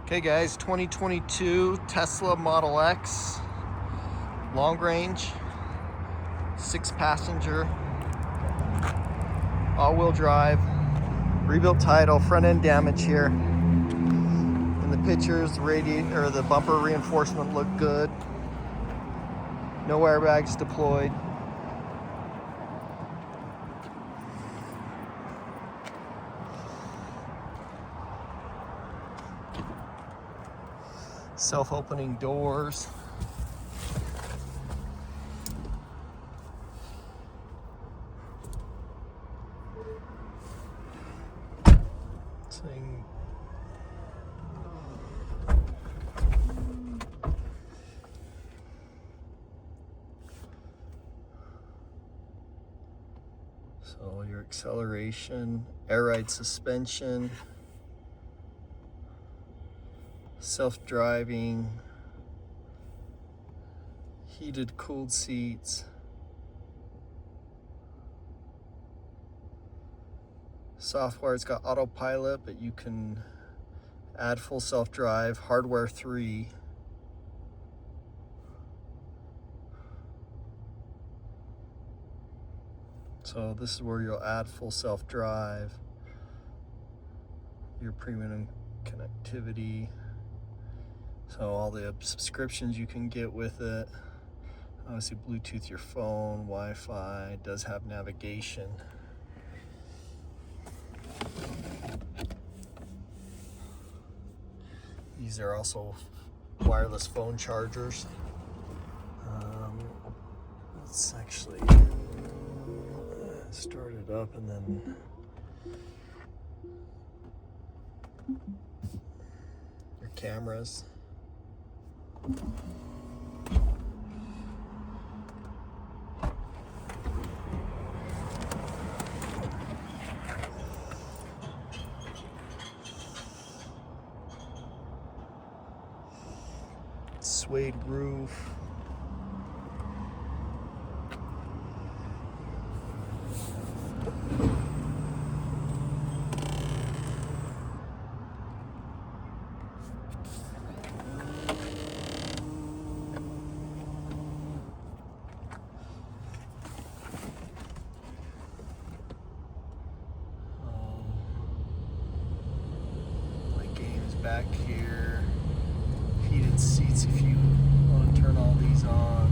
Okay guys, 2022 Tesla Model X, long range, 6-passenger, all-wheel drive, rebuilt title, front end damage here. In the pictures, the bumper reinforcement looked good. No airbags deployed. Self-opening doors. So your acceleration, air ride suspension, self-driving, heated cooled seats, software. It's got autopilot, but you can add full self-drive, hardware 3. So this is where you'll add full self-drive, your premium connectivity, so all the subscriptions you can get with it. Obviously Bluetooth your phone, Wi-Fi, it does have navigation. These are also wireless phone chargers. Let's actually start it up and then your cameras. Suede roof. Back here, heated seats if you want to turn all these on.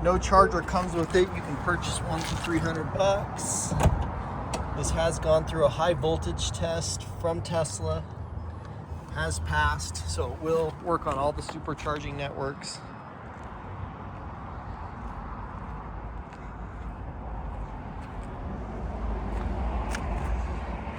No charger comes with it. You can purchase one for $300. This has gone through a high voltage test from Tesla, has passed, so it will work on all the supercharging networks.